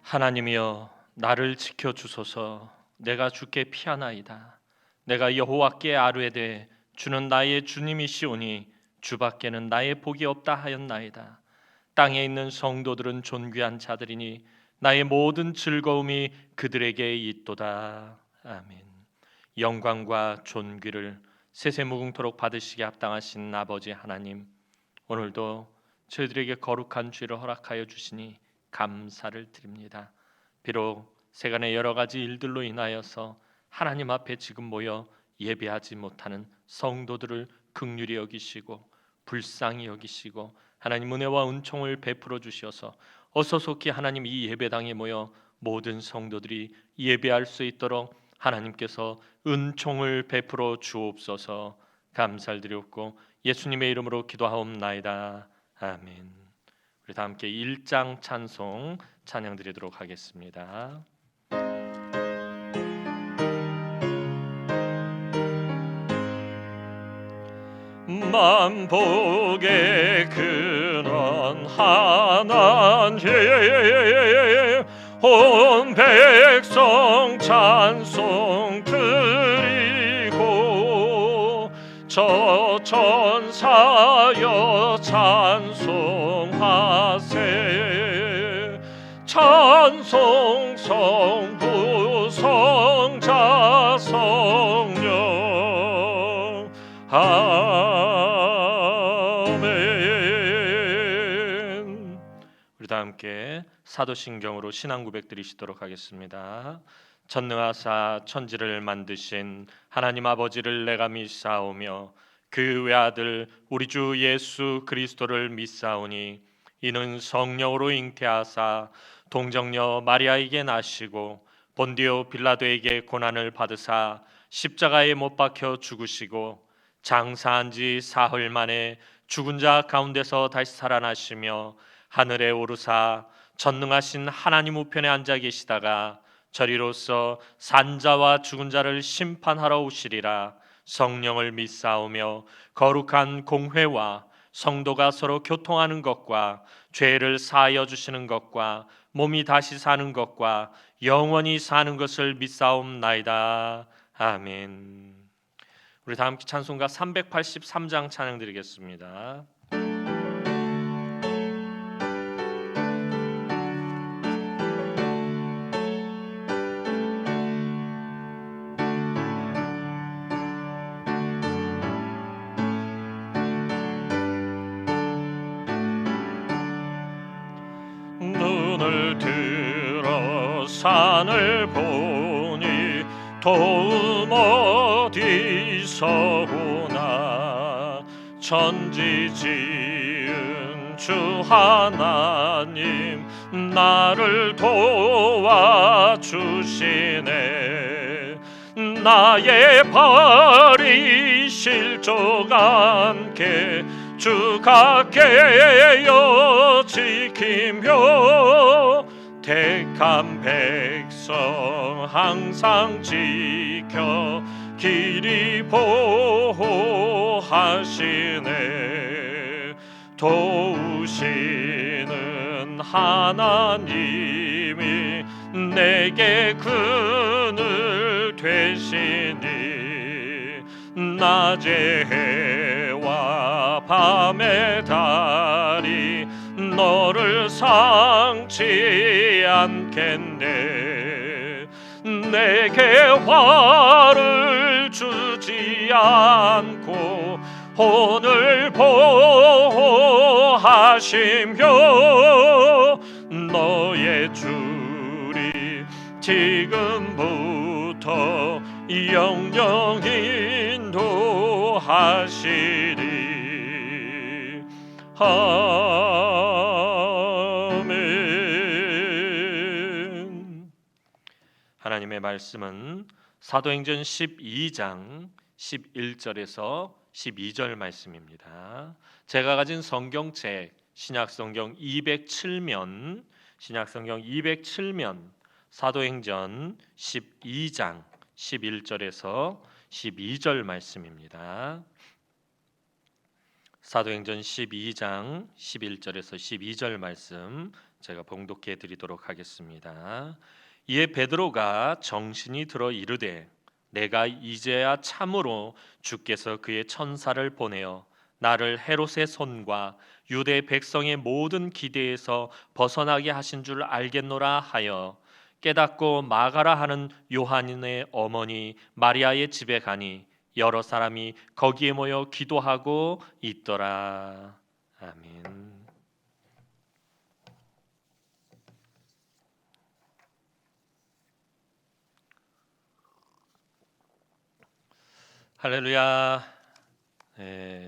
하나님이여 나를 지켜 주소서. 내가 주께 피하나이다. 내가 여호와께 아뢰되 주는 나의 주님이시오니 주밖에는 나의 복이 없다 하였나이다. 땅에 있는 성도들은 존귀한 자들이니 나의 모든 즐거움이 그들에게 있도다. 아멘. 영광과 존귀를 세세무궁토록 받으시기 합당하신 아버지 하나님, 오늘도 저희들에게 거룩한 죄를 허락하여 주시니 감사를 드립니다. 비록 세간의 여러 가지 일들로 인하여서 하나님 앞에 지금 모여 예배하지 못하는 성도들을 긍휼히 여기시고 불쌍히 여기시고 하나님 은혜와 은총을 베풀어 주셔서 어서 속히 하나님 이 예배당에 모여 모든 성도들이 예배할 수 있도록 하나님께서 은총을 베풀어 주옵소서. 감사를 드렸고 예수님의 이름으로 기도하옵나이다. 아멘. 우리 다 함께 1장 찬송 찬양 드리도록 하겠습니다. 만복의 근원 하나님, 온 백성 찬송 드리고 저 천사여 찬송하세. 찬송 성부 성자 성령 아멘. 우리 다 함께 사도신경으로 신앙 고백 드리시도록 하겠습니다. 전능하사 천지를 만드신 하나님 아버지를 내가 믿사오며 그 외아들 우리 주 예수 그리스도를 믿사오니 이는 성령으로 잉태하사 동정녀 마리아에게 나시고 본디오 빌라도에게 고난을 받으사 십자가에 못 박혀 죽으시고 장사한 지 사흘 만에 죽은 자 가운데서 다시 살아나시며 하늘에 오르사 전능하신 하나님 우편에 앉아 계시다가 저리로서 산자와 죽은 자를 심판하러 오시리라. 성령을 믿사오며 거룩한 공회와 성도가 서로 교통하는 것과 죄를 사하여 주시는 것과 몸이 다시 사는 것과 영원히 사는 것을 믿사옵나이다. 아멘. 우리 다 함께 찬송가 383장 찬양 드리겠습니다. 눈을 들어 산을 보니 도움 어디서 오나. 천지 지은 주 하나님 나를 도와주시네. 나의 발이 실족 않게 주가 깨어 지키며 택한 백성 항상 지켜 길이 보호하시네. 도우시는 하나님이 내게 그늘 되시니 낮의 해와 밤의 달이 너를 상치 않겠네. 내게 화를 주지 않고 오늘 보호하시며 너의 줄이 지금부터 영영히 인도하시리. 아멘. 하나님의 말씀은 사도행전 12장 11절에서 12절 말씀입니다. 제가 가진 성경책 신약성경 207면 사도행전 12장 11절에서 12절 말씀입니다. 사도행전 12장 11절에서 12절 말씀 제가 봉독해 드리도록 하겠습니다. 이에 베드로가 정신이 들어 이르되 내가 이제야 참으로 주께서 그의 천사를 보내어 나를 헤롯의 손과 유대 백성의 모든 기대에서 벗어나게 하신 줄 알겠노라 하여 깨닫고 마가라 하는 요한의 어머니 마리아의 집에 가니 여러 사람이 거기에 모여 기도하고 있더라. 아멘. 할렐루야.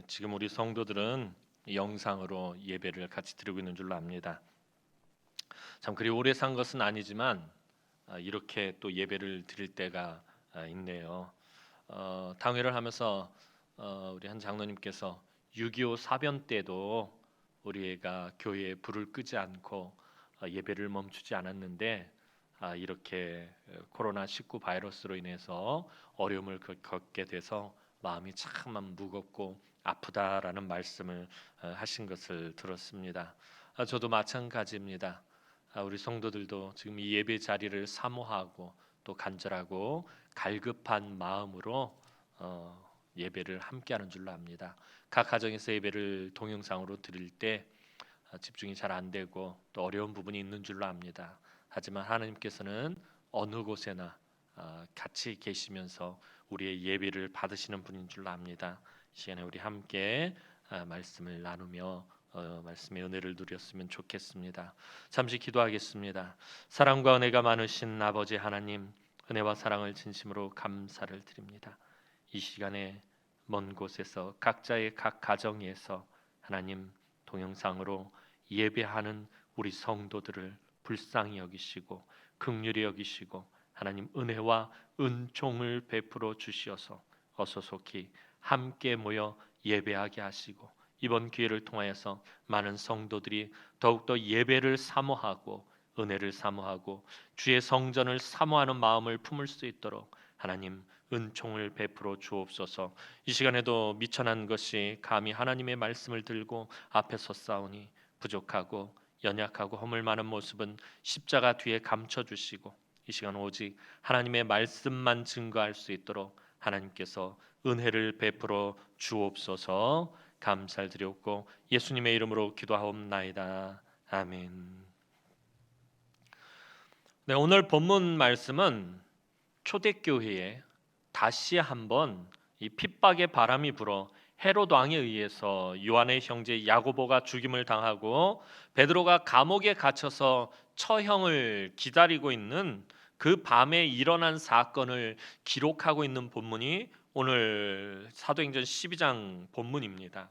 지금 우리 성도들은 영상으로 예배를 같이 드리고 있는 줄로 압니다. 참 그리 오래 산 것은 아니지만 이렇게 또 예배를 드릴 때가 있네요. 당회를 하면서 우리 한 장로님께서 6.25 사변 때도 우리 애가 교회에 불을 끄지 않고 예배를 멈추지 않았는데 이렇게 코로나19 바이러스로 인해서 어려움을 겪게 돼서 마음이 참 무겁고 아프다라는 말씀을 하신 것을 들었습니다. 저도 마찬가지입니다. 우리 성도들도 지금 이 예배 자리를 사모하고 또 간절하고 갈급한 마음으로 예배를 함께하는 줄로 압니다. 각 가정에서 예배를 동영상으로 드릴 때 집중이 잘 안 되고 또 어려운 부분이 있는 줄로 압니다. 하지만 하나님께서는 어느 곳에나 같이 계시면서 우리의 예배를 받으시는 분인 줄로 압니다. 이 시간에 우리 함께 말씀을 나누며 말씀의 은혜를 누렸으면 좋겠습니다. 잠시 기도하겠습니다. 사랑과 은혜가 많으신 아버지 하나님, 은혜와 사랑을 진심으로 감사를 드립니다. 이 시간에 먼 곳에서 각자의 각 가정에서 하나님 동영상으로 예배하는 우리 성도들을 불쌍히 여기시고 긍휼히 여기시고 하나님 은혜와 은총을 베풀어 주시어서 어서 속히 함께 모여 예배하게 하시고 이번 기회를 통하여서 많은 성도들이 더욱더 예배를 사모하고 은혜를 사모하고 주의 성전을 사모하는 마음을 품을 수 있도록 하나님 은총을 베풀어 주옵소서. 이 시간에도 미천한 것이 감히 하나님의 말씀을 들고 앞에 섰사오니 부족하고 연약하고 허물 많은 모습은 십자가 뒤에 감춰주시고 이 시간 오직 하나님의 말씀만 증거할 수 있도록 하나님께서 은혜를 베풀어 주옵소서. 감사를 드렸고 예수님의 이름으로 기도하옵나이다. 아멘. 네, 오늘 본문 말씀은 초대교회에 다시 한번 이 핍박의 바람이 불어 헤롯 왕에 의해서 요한의 형제 야고보가 죽임을 당하고 베드로가 감옥에 갇혀서 처형을 기다리고 있는 그 밤에 일어난 사건을 기록하고 있는 본문이 오늘 사도행전 12장 본문입니다.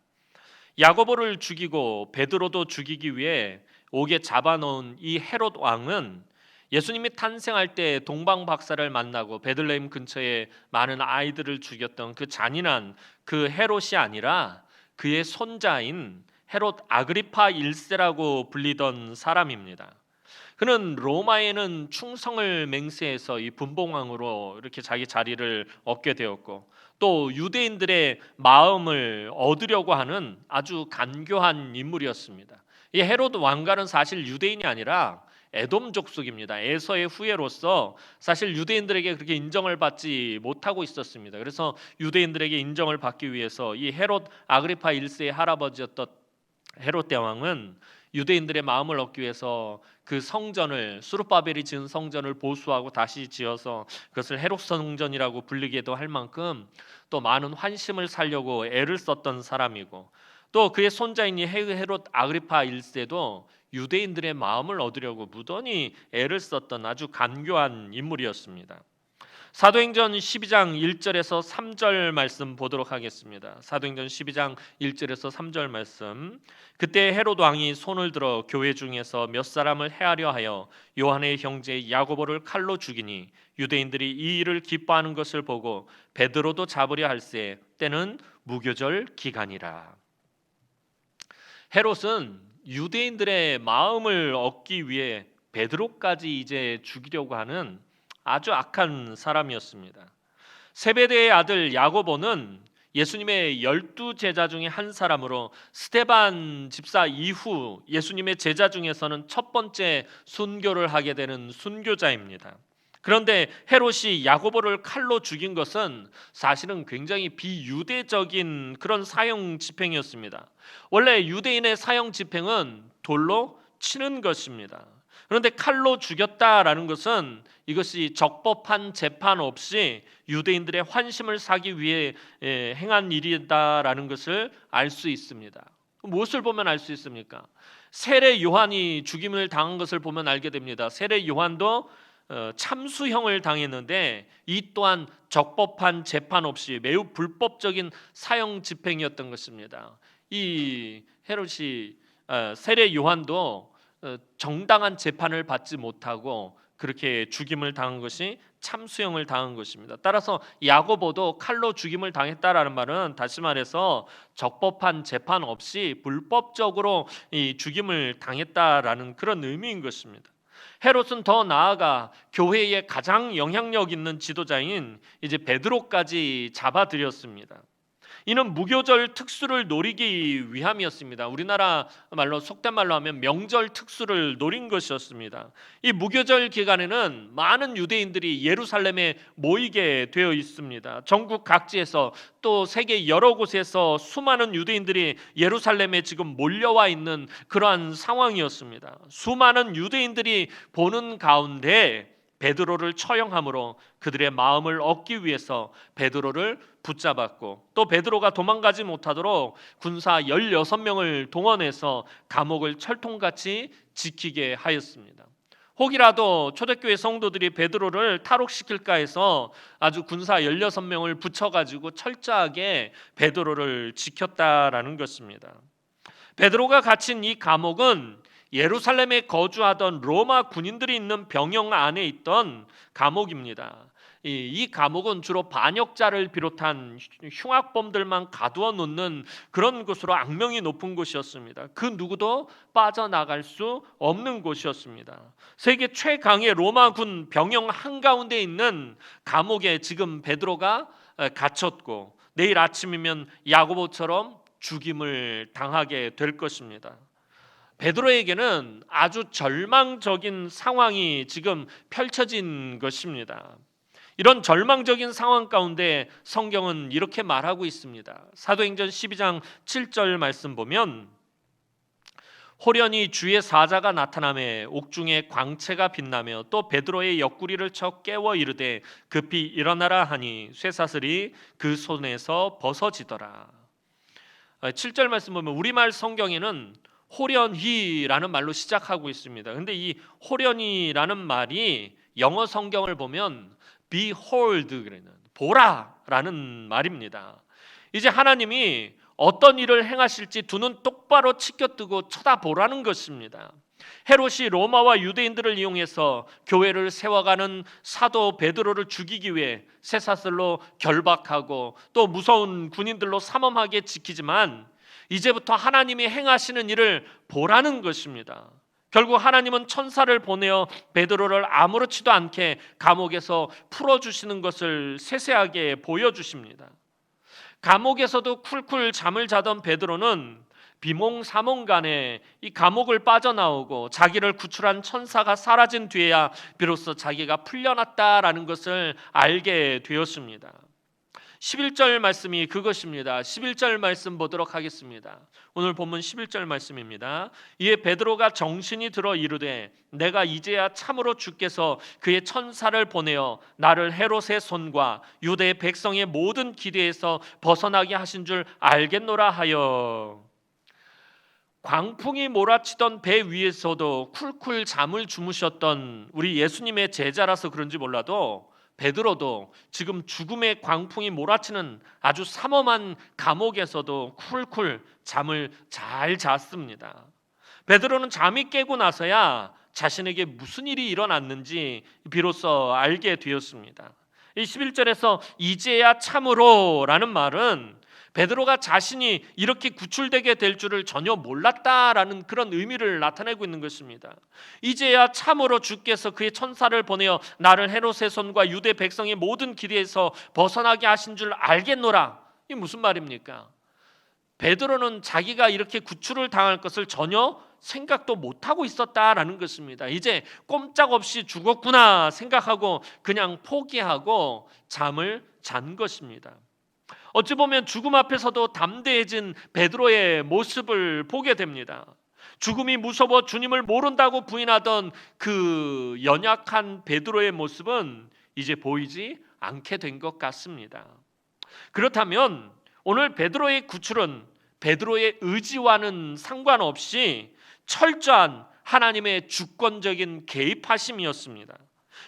야고보를 죽이고 베드로도 죽이기 위해 옥에 잡아놓은 이 헤롯 왕은 예수님이 탄생할 때 동방 박사를 만나고 베들레헴 근처에 많은 아이들을 죽였던 그 잔인한 그 헤롯이 아니라 그의 손자인 헤롯 아그리파 1세라고 불리던 사람입니다. 그는 로마에는 충성을 맹세해서 이 분봉왕으로 이렇게 자기 자리를 얻게 되었고 또 유대인들의 마음을 얻으려고 하는 아주 간교한 인물이었습니다. 이 헤롯 왕가는 사실 유대인이 아니라 에돔 족속입니다. 에서의 후예로서 사실 유대인들에게 그렇게 인정을 받지 못하고 있었습니다. 그래서 유대인들에게 인정을 받기 위해서 이 헤롯 아그리파 1세의 할아버지였던 헤롯 대왕은 유대인들의 마음을 얻기 위해서 그 성전을 수르바벨이 지은 성전을 보수하고 다시 지어서 그것을 헤롯 성전이라고 불리기도 할 만큼 또 많은 환심을 살려고 애를 썼던 사람이고 또 그의 손자인 이 헤롯 아그리파 1세도 유대인들의 마음을 얻으려고 무던히 애를 썼던 아주 간교한 인물이었습니다. 사도행전 12장 1절에서 3절 말씀 보도록 하겠습니다. 사도행전 12장 1절에서 3절 말씀. 그때 헤롯 왕이 손을 들어 교회 중에서 몇 사람을 해하려 하여 요한의 형제 야고보를 칼로 죽이니 유대인들이 이 일을 기뻐하는 것을 보고 베드로도 잡으려 할세 때는 무교절 기간이라. 헤롯은 유대인들의 마음을 얻기 위해 베드로까지 이제 죽이려고 하는 아주 악한 사람이었습니다. 세베대의 아들 야고보는 예수님의 12제자 중에 한 사람으로 스데반 집사 이후 예수님의 제자 중에서는 첫 번째 순교를 하게 되는 순교자입니다. 그런데 헤롯이 야고보를 칼로 죽인 것은 사실은 굉장히 비유대적인 그런 사형 집행이었습니다. 원래 유대인의 사형 집행은 돌로 치는 것입니다. 그런데 칼로 죽였다라는 것은 이것이 적법한 재판 없이 유대인들의 환심을 사기 위해 행한 일이다라는 것을 알 수 있습니다. 무엇을 보면 알 수 있습니까? 세례 요한이 죽임을 당한 것을 보면 알게 됩니다. 세례 요한도 참수형을 당했는데 이 또한 적법한 재판 없이 매우 불법적인 사형 집행이었던 것입니다. 이 헤롯이 세례 요한도 정당한 재판을 받지 못하고 그렇게 죽임을 당한 것이 참수형을 당한 것입니다. 따라서 야고보도 칼로 죽임을 당했다라는 말은 다시 말해서 적법한 재판 없이 불법적으로 이 죽임을 당했다라는 그런 의미인 것입니다. 헤롯은 더 나아가 교회의 가장 영향력 있는 지도자인 이제 베드로까지 잡아들였습니다. 이는 무교절 특수를 노리기 위함이었습니다. 우리나라 말로 속된 말로 하면 명절 특수를 노린 것이었습니다. 이 무교절 기간에는 많은 유대인들이 예루살렘에 모이게 되어 있습니다. 전국 각지에서 또 세계 여러 곳에서 수많은 유대인들이 예루살렘에 지금 몰려와 있는 그러한 상황이었습니다. 수많은 유대인들이 보는 가운데 베드로를 처형함으로 그들의 마음을 얻기 위해서 베드로를 붙잡았고 또 베드로가 도망가지 못하도록 군사 16명을 동원해서 감옥을 철통같이 지키게 하였습니다. 혹이라도 초대교회 성도들이 베드로를 탈옥시킬까 해서 아주 군사 16명을 붙여가지고 철저하게 베드로를 지켰다라는 것입니다. 베드로가 갇힌 이 감옥은 예루살렘에 거주하던 로마 군인들이 있는 병영 안에 있던 감옥입니다. 이 감옥은 주로 반역자를 비롯한 흉악범들만 가두어 놓는 그런 곳으로 악명이 높은 곳이었습니다. 그 누구도 빠져나갈 수 없는 곳이었습니다. 세계 최강의 로마군 병영 한가운데 있는 감옥에 지금 베드로가 갇혔고 내일 아침이면 야고보처럼 죽임을 당하게 될 것입니다. 베드로에게는 아주 절망적인 상황이 지금 펼쳐진 것입니다. 이런 절망적인 상황 가운데 성경은 이렇게 말하고 있습니다. 사도행전 12장 7절 말씀 보면 호련히 주의 사자가 나타나매 옥중에 광채가 빛나며 또 베드로의 옆구리를 쳐 깨워 이르되 급히 일어나라 하니 쇠사슬이 그 손에서 벗어지더라. 7절 말씀 보면 우리말 성경에는 호련히라는 말로 시작하고 있습니다. 근데 이 호련히라는 말이 영어 성경을 보면 behold 그러는 보라라는 말입니다. 이제 하나님이 어떤 일을 행하실지 두 눈 똑바로 치켜뜨고 쳐다보라는 것입니다. 헤롯이 로마와 유대인들을 이용해서 교회를 세워가는 사도 베드로를 죽이기 위해 쇠사슬로 결박하고 또 무서운 군인들로 삼엄하게 지키지만 이제부터 하나님이 행하시는 일을 보라는 것입니다. 결국 하나님은 천사를 보내어 베드로를 아무렇지도 않게 감옥에서 풀어주시는 것을 세세하게 보여주십니다. 감옥에서도 쿨쿨 잠을 자던 베드로는 비몽사몽간에 이 감옥을 빠져나오고 자기를 구출한 천사가 사라진 뒤에야 비로소 자기가 풀려났다라는 것을 알게 되었습니다. 11절 말씀이 그것입니다. 11절 말씀 보도록 하겠습니다. 오늘 본문 11절 말씀입니다. 이에 베드로가 정신이 들어 이르되 내가 이제야 참으로 주께서 그의 천사를 보내어 나를 헤롯의 손과 유대 백성의 모든 기대에서 벗어나게 하신 줄 알겠노라 하여. 광풍이 몰아치던 배 위에서도 쿨쿨 잠을 주무셨던 우리 예수님의 제자라서 그런지 몰라도 베드로도 지금 죽음의 광풍이 몰아치는 아주 삼엄한 감옥에서도 쿨쿨 잠을 잘 잤습니다. 베드로는 잠이 깨고 나서야 자신에게 무슨 일이 일어났는지 비로소 알게 되었습니다. 이 11절에서 이제야 참으로 라는 말은 베드로가 자신이 이렇게 구출되게 될 줄을 전혀 몰랐다라는 그런 의미를 나타내고 있는 것입니다. 이제야 참으로 주께서 그의 천사를 보내어 나를 헤롯의 손과 유대 백성의 모든 길에서 벗어나게 하신 줄 알겠노라. 이 무슨 말입니까? 베드로는 자기가 이렇게 구출을 당할 것을 전혀 생각도 못하고 있었다라는 것입니다. 이제 꼼짝없이 죽었구나 생각하고 그냥 포기하고 잠을 잔 것입니다. 어찌 보면 죽음 앞에서도 담대해진 베드로의 모습을 보게 됩니다. 죽음이 무서워 주님을 모른다고 부인하던 그 연약한 베드로의 모습은 이제 보이지 않게 된 것 같습니다. 그렇다면 오늘 베드로의 구출은 베드로의 의지와는 상관없이 철저한 하나님의 주권적인 개입하심이었습니다.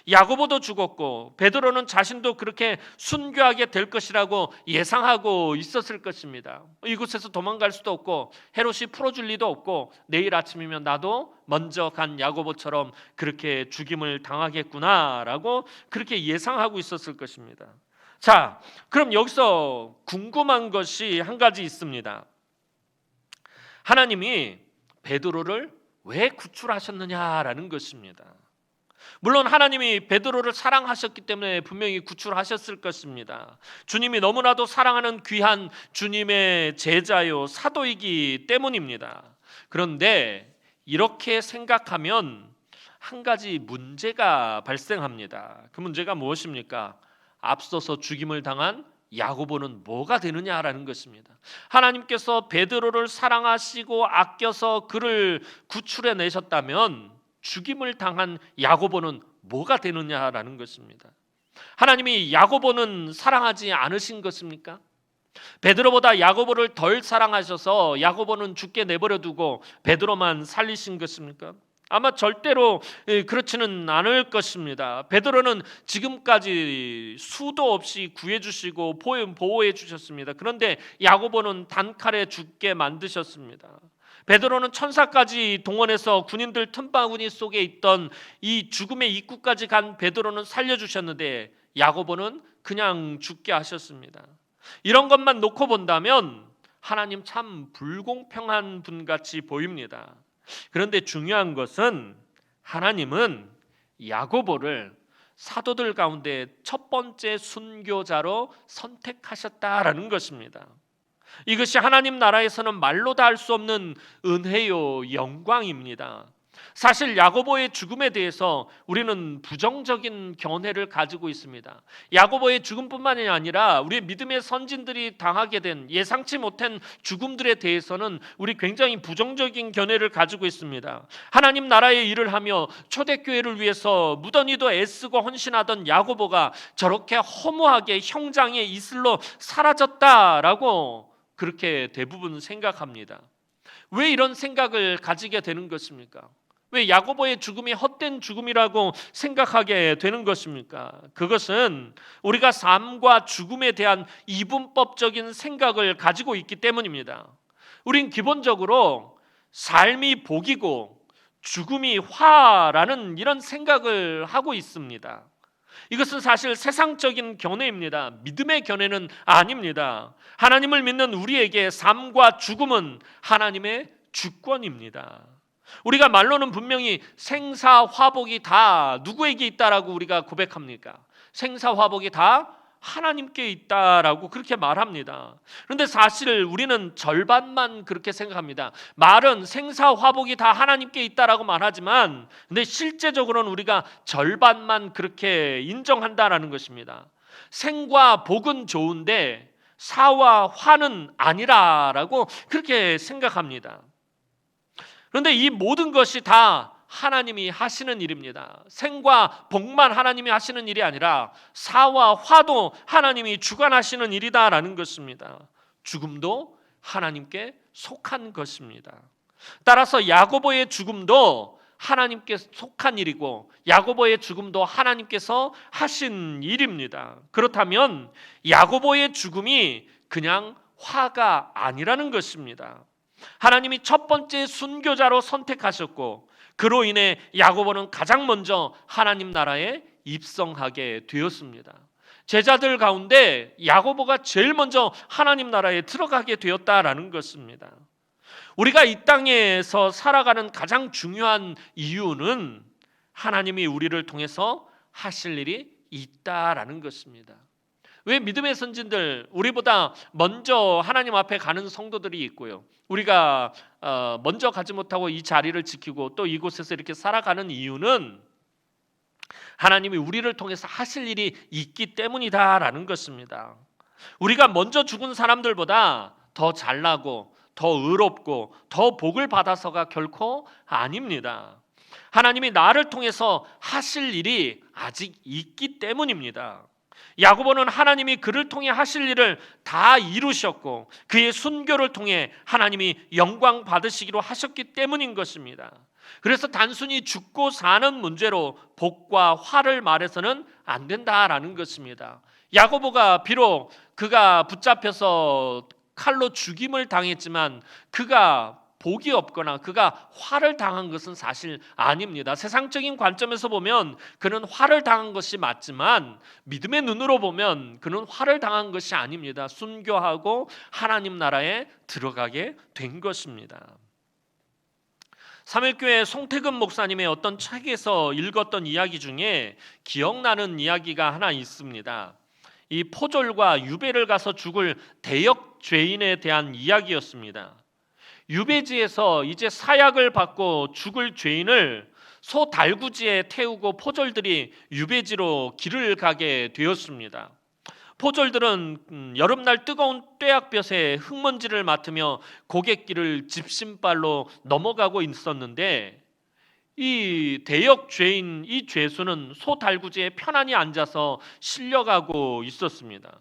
야고보도 죽었고 베드로는 자신도 그렇게 순교하게 될 것이라고 예상하고 있었을 것입니다. 이곳에서 도망갈 수도 없고 헤롯이 풀어줄 리도 없고 내일 아침이면 나도 먼저 간 야고보처럼 그렇게 죽임을 당하겠구나라고 그렇게 예상하고 있었을 것입니다. 자, 그럼 여기서 궁금한 것이 한 가지 있습니다. 하나님이 베드로를 왜 구출하셨느냐라는 것입니다. 물론 하나님이 베드로를 사랑하셨기 때문에 분명히 구출하셨을 것입니다. 주님이 너무나도 사랑하는 귀한 주님의 제자요 사도이기 때문입니다. 그런데 이렇게 생각하면 한 가지 문제가 발생합니다. 그 문제가 무엇입니까? 앞서서 죽임을 당한 야고보는 뭐가 되느냐라는 것입니다. 하나님께서 베드로를 사랑하시고 아껴서 그를 구출해 내셨다면 죽임을 당한 야고보는 뭐가 되느냐라는 것입니다. 하나님이 야고보는 사랑하지 않으신 것입니까? 베드로보다 야고보를 덜 사랑하셔서 야고보는 죽게 내버려 두고 베드로만 살리신 것입니까? 아마 절대로 그렇지는 않을 것입니다. 베드로는 지금까지 수도 없이 구해주시고 보호해 주셨습니다. 그런데 야고보는 단칼에 죽게 만드셨습니다. 베드로는 천사까지 동원해서 군인들 틈바구니 속에 있던 이 죽음의 입구까지 간 베드로는 살려주셨는데 야고보는 그냥 죽게 하셨습니다. 이런 것만 놓고 본다면 하나님 참 불공평한 분같이 보입니다. 그런데 중요한 것은 하나님은 야고보를 사도들 가운데 첫 번째 순교자로 선택하셨다라는 것입니다. 이것이 하나님 나라에서는 말로 다 할 수 없는 은혜요 영광입니다. 사실 야고보의 죽음에 대해서 우리는 부정적인 견해를 가지고 있습니다. 야고보의 죽음뿐만이 아니라 우리 믿음의 선진들이 당하게 된 예상치 못한 죽음들에 대해서는 우리 굉장히 부정적인 견해를 가지고 있습니다. 하나님 나라의 일을 하며 초대교회를 위해서 무던히도 애쓰고 헌신하던 야고보가 저렇게 허무하게 형장의 이슬로 사라졌다라고 그렇게 대부분 생각합니다. 왜 이런 생각을 가지게 되는 것입니까? 왜 야고보의 죽음이 헛된 죽음이라고 생각하게 되는 것입니까? 그것은 우리가 삶과 죽음에 대한 이분법적인 생각을 가지고 있기 때문입니다. 우린 기본적으로 삶이 복이고 죽음이 화라는 이런 생각을 하고 있습니다. 이것은 사실 세상적인 견해입니다. 믿음의 견해는 아닙니다. 하나님을 믿는 우리에게 삶과 죽음은 하나님의 주권입니다. 우리가 말로는 분명히 생사화복이 다 누구에게 있다라고 우리가 고백합니까? 생사화복이 다 하나님께 있다라고 그렇게 말합니다. 그런데 사실 우리는 절반만 그렇게 생각합니다. 말은 생사화복이 다 하나님께 있다라고 말하지만 근데 실제적으로는 우리가 절반만 그렇게 인정한다라는 것입니다. 생과 복은 좋은데 사와 화는 아니라라고 그렇게 생각합니다. 그런데 이 모든 것이 다 하나님이 하시는 일입니다. 생과 복만 하나님이 하시는 일이 아니라 사와 화도 하나님이 주관하시는 일이다라는 것입니다. 죽음도 하나님께 속한 것입니다. 따라서 야고보의 죽음도 하나님께 속한 일이고 야고보의 죽음도 하나님께서 하신 일입니다. 그렇다면 야고보의 죽음이 그냥 화가 아니라는 것입니다. 하나님이 첫 번째 순교자로 선택하셨고 그로 인해 야고보는 가장 먼저 하나님 나라에 입성하게 되었습니다. 제자들 가운데 야고보가 제일 먼저 하나님 나라에 들어가게 되었다라는 것입니다. 우리가 이 땅에서 살아가는 가장 중요한 이유는 하나님이 우리를 통해서 하실 일이 있다라는 것입니다. 왜 믿음의 선진들, 우리보다 먼저 하나님 앞에 가는 성도들이 있고요, 우리가 먼저 가지 못하고 이 자리를 지키고 또 이곳에서 이렇게 살아가는 이유는 하나님이 우리를 통해서 하실 일이 있기 때문이다라는 것입니다. 우리가 먼저 죽은 사람들보다 더 잘나고 더 의롭고 더 복을 받아서가 결코 아닙니다. 하나님이 나를 통해서 하실 일이 아직 있기 때문입니다. 야고보는 하나님이 그를 통해 하실 일을 다 이루셨고 그의 순교를 통해 하나님이 영광 받으시기로 하셨기 때문인 것입니다. 그래서 단순히 죽고 사는 문제로 복과 화를 말해서는 안 된다라는 것입니다. 야고보가 비록 그가 붙잡혀서 칼로 죽임을 당했지만 그가 복이 없거나 그가 화를 당한 것은 사실 아닙니다. 세상적인 관점에서 보면 그는 화를 당한 것이 맞지만 믿음의 눈으로 보면 그는 화를 당한 것이 아닙니다. 순교하고 하나님 나라에 들어가게 된 것입니다. 삼일교회 송태근 목사님의 어떤 책에서 읽었던 이야기 중에 기억나는 이야기가 하나 있습니다. 이 포졸과 유배를 가서 죽을 대역 죄인에 대한 이야기였습니다. 유배지에서 이제 사약을 받고 죽을 죄인을 소 달구지에 태우고 포졸들이 유배지로 길을 가게 되었습니다. 포졸들은 여름날 뜨거운 뙤약볕에 흙먼지를 맡으며 고갯길을 집신발로 넘어가고 있었는데 이 대역 죄인 이 죄수는 소 달구지에 편안히 앉아서 실려가고 있었습니다.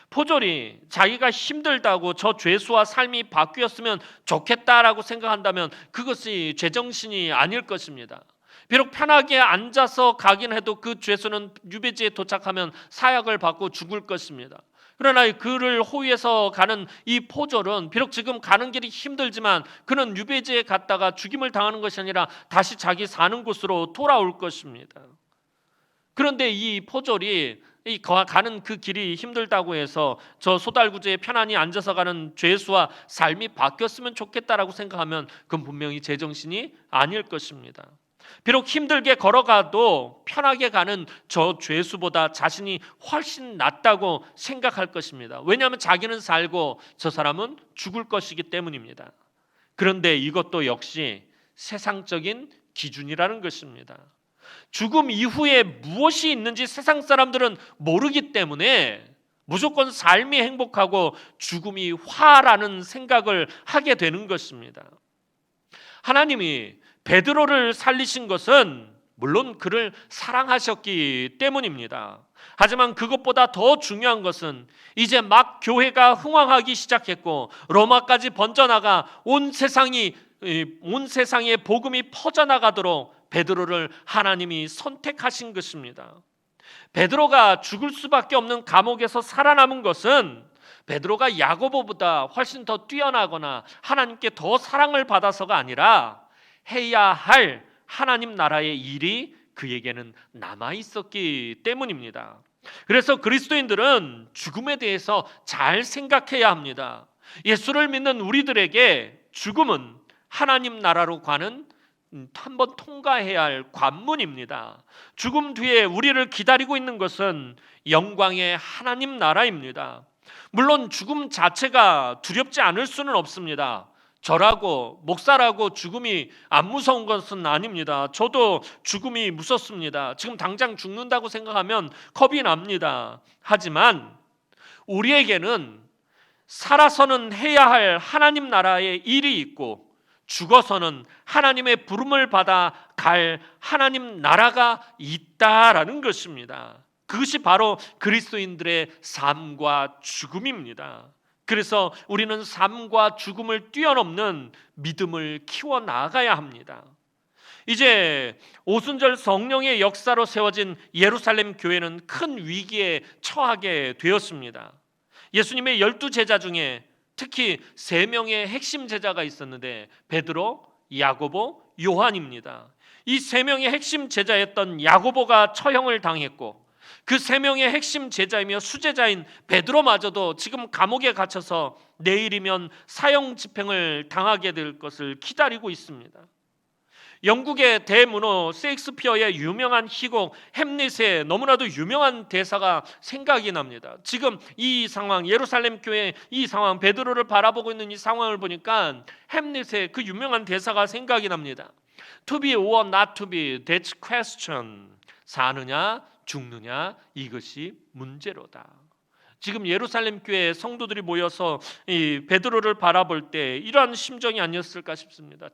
포졸이 자기가 힘들다고 저 죄수와 삶이 바뀌었으면 좋겠다라고 생각한다면 그것이 제정신이 아닐 것입니다. 비록 편하게 앉아서 가긴 해도 그 죄수는 유배지에 도착하면 사약을 받고 죽을 것입니다. 그러나 그를 호위해서 가는 이 포졸은 비록 지금 가는 길이 힘들지만 그는 유배지에 갔다가 죽임을 당하는 것이 아니라 다시 자기 사는 곳으로 돌아올 것입니다. 그런데 이 포졸이 가는 그 길이 힘들다고 해서 저 소달구지에 편안히 앉아서 가는 죄수와 삶이 바뀌었으면 좋겠다라고 생각하면 그건 분명히 제정신이 아닐 것입니다. 비록 힘들게 걸어가도 편하게 가는 저 죄수보다 자신이 훨씬 낫다고 생각할 것입니다. 왜냐하면 자기는 살고 저 사람은 죽을 것이기 때문입니다. 그런데 이것도 역시 세상적인 기준이라는 것입니다. 죽음 이후에 무엇이 있는지 세상 사람들은 모르기 때문에 무조건 삶이 행복하고 죽음이 화라는 생각을 하게 되는 것입니다. 하나님이 베드로를 살리신 것은 물론 그를 사랑하셨기 때문입니다. 하지만 그것보다 더 중요한 것은 이제 막 교회가 흥왕하기 시작했고 로마까지 번져나가 온 세상에 복음이 퍼져나가도록 베드로를 하나님이 선택하신 것입니다. 베드로가 죽을 수밖에 없는 감옥에서 살아남은 것은 베드로가 야고보보다 훨씬 더 뛰어나거나 하나님께 더 사랑을 받아서가 아니라 해야 할 하나님 나라의 일이 그에게는 남아 있었기 때문입니다. 그래서 그리스도인들은 죽음에 대해서 잘 생각해야 합니다. 예수를 믿는 우리들에게 죽음은 하나님 나라로 가는 한번 통과해야 할 관문입니다. 죽음 뒤에 우리를 기다리고 있는 것은 영광의 하나님 나라입니다. 물론 죽음 자체가 두렵지 않을 수는 없습니다. 저라고 목사라고 죽음이 안 무서운 것은 아닙니다. 저도 죽음이 무섭습니다. 지금 당장 죽는다고 생각하면 겁이 납니다. 하지만 우리에게는 살아서는 해야 할 하나님 나라의 일이 있고 죽어서는 하나님의 부름을 받아 갈 하나님 나라가 있다라는 것입니다. 그것이 바로 그리스도인들의 삶과 죽음입니다. 그래서 우리는 삶과 죽음을 뛰어넘는 믿음을 키워나가야 합니다. 이제 오순절 성령의 역사로 세워진 예루살렘 교회는 큰 위기에 처하게 되었습니다. 예수님의 12제자 중에 특히 3명의 핵심 제자가 있었는데 베드로, 야고보, 요한입니다. 이 3명의 핵심 제자였던 야고보가 처형을 당했고 그 3명의 핵심 제자이며 수제자인 베드로마저도 지금 감옥에 갇혀서 내일이면 사형 집행을 당하게 될 것을 기다리고 있습니다. 영국의 대문호 셰익스피어의 유명한 희곡 햄릿의 너무나도 유명한 대사가 생각이 납니다. 지금 이 상황, 예루살렘 교회 이 상황, 베드로를 바라보고 있는 이 상황을 보니까 햄릿의 그 유명한 대사가 생각이 납니다. To be or not to be, that's question. 사느냐 죽느냐 이것이 문제로다. 지금 예루살렘 교회 성도들이 모여서 이 베드로를 바라볼 때 이러한 심정이 아니었을까 싶습니다.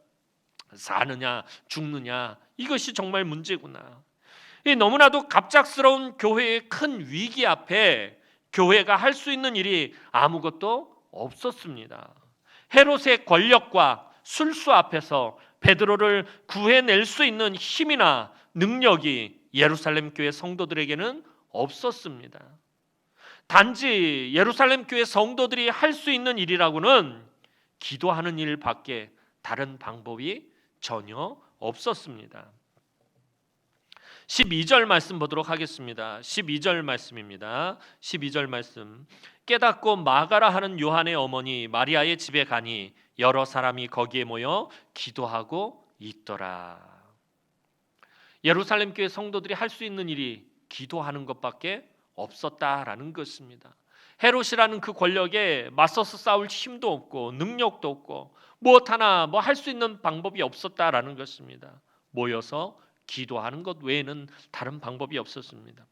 사느냐 죽느냐 이것이 정말 문제구나. 이 너무나도 갑작스러운 교회의 큰 위기 앞에 교회가 할 수 있는 일이 아무것도 없었습니다. 헤롯의 권력과 술수 앞에서 베드로를 구해낼 수 있는 힘이나 능력이 예루살렘 교회 성도들에게는 없었습니다. 단지 예루살렘 교회 성도들이 할 수 있는 일이라고는 기도하는 일밖에 다른 방법이 전혀 없었습니다. 12절 말씀 보도록 하겠습니다. 12절 말씀입니다. 12절 말씀. 깨닫고 마가라 하는 요한의 어머니 마리아의 집에 가니 여러 사람이 거기에 모여 기도하고 있더라. 예루살렘 교회 성도들이 할 수 있는 일이 기도하는 것밖에 없었다라는 것입니다. 헤롯이라는 그 권력에 맞서서 싸울 힘도 없고 능력도 없고 무엇 하나 할 수 있는 방법이 없었다라는 것입니다. 모여서 기도하는 것 외에는 다른 방법이 없었습니다.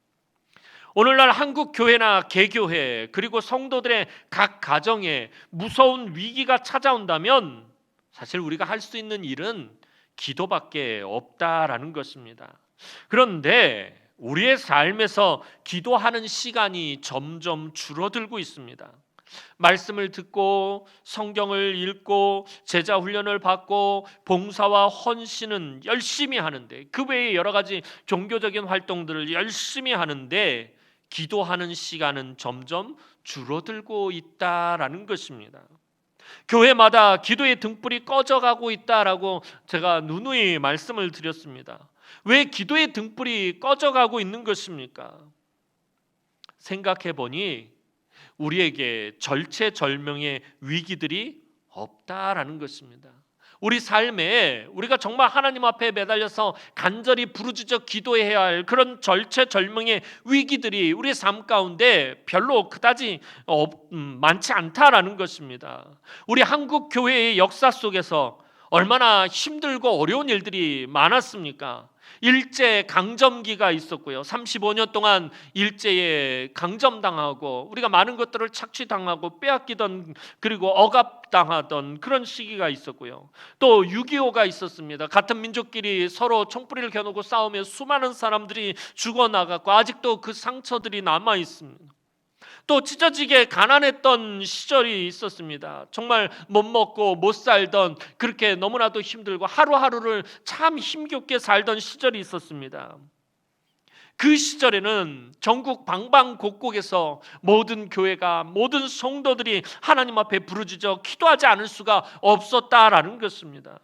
오늘날 한국 교회나 개교회 그리고 성도들의 각 가정에 무서운 위기가 찾아온다면 사실 우리가 할 수 있는 일은 기도밖에 없다라는 것입니다. 그런데 우리의 삶에서 기도하는 시간이 점점 줄어들고 있습니다. 말씀을 듣고 성경을 읽고 제자 훈련을 받고 봉사와 헌신은 열심히 하는데 그 외에 여러 가지 종교적인 활동들을 열심히 하는데 기도하는 시간은 점점 줄어들고 있다라는 것입니다. 교회마다 기도의 등불이 꺼져가고 있다라고 제가 누누이 말씀을 드렸습니다. 왜 기도의 등불이 꺼져가고 있는 것입니까? 생각해 보니 우리에게 절체절명의 위기들이 없다라는 것입니다. 우리 삶에 우리가 정말 하나님 앞에 매달려서 간절히 부르짖어 기도해야 할 그런 절체절명의 위기들이 우리 삶 가운데 별로 그다지 많지 않다라는 것입니다. 우리 한국 교회의 역사 속에서 얼마나 힘들고 어려운 일들이 많았습니까? 일제 강점기가 있었고요. 35년 동안 일제에 강점당하고 우리가 많은 것들을 착취당하고 빼앗기던 그리고 억압당하던 그런 시기가 있었고요. 또 6.25가 있었습니다. 같은 민족끼리 서로 총뿌리를 겨누고 싸우며 수많은 사람들이 죽어나갔고 아직도 그 상처들이 남아 있습니다. 또 찢어지게 가난했던 시절이 있었습니다. 정말 못 먹고 못 살던 그렇게 너무나도 힘들고 하루하루를 참 힘겹게 살던 시절이 있었습니다. 그 시절에는 전국 방방곡곡에서 모든 교회가 모든 성도들이 하나님 앞에 부르짖어 기도하지 않을 수가 없었다라는 것입니다.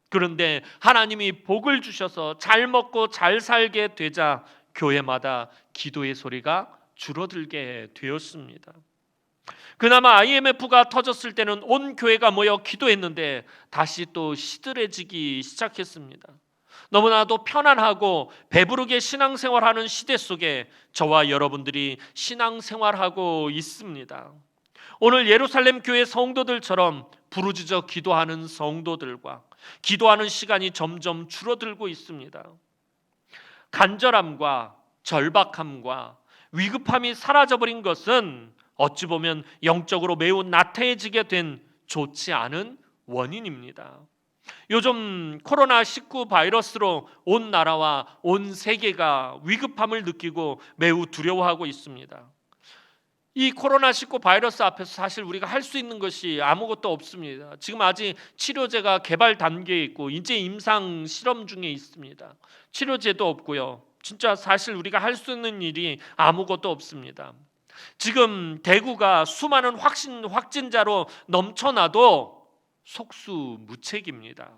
그런데 하나님이 복을 주셔서 잘 먹고 잘 살게 되자 교회마다 기도의 소리가 줄어들게 되었습니다. 그나마 IMF가 터졌을 때는 온 교회가 모여 기도했는데 다시 또 시들해지기 시작했습니다. 너무나도 편안하고 배부르게 신앙생활하는 시대 속에 저와 여러분들이 신앙생활하고 있습니다. 오늘 예루살렘 교회 성도들처럼 부르짖어 기도하는 성도들과 기도하는 시간이 점점 줄어들고 있습니다. 간절함과 절박함과 위급함이 사라져버린 것은 어찌 보면 영적으로 매우 나태해지게 된 좋지 않은 원인입니다. 요즘 코로나19 바이러스로 온 나라와 온 세계가 위급함을 느끼고 매우 두려워하고 있습니다. 이 코로나19 바이러스 앞에서 사실 우리가 할 수 있는 것이 아무것도 없습니다. 지금 아직 치료제가 개발 단계에 있고 이제 임상 실험 중에 있습니다. 치료제도 없고요. 진짜 사실 우리가 할 수 있는 일이 아무것도 없습니다. 지금 대구가 수많은 확진자로 넘쳐나도 속수무책입니다.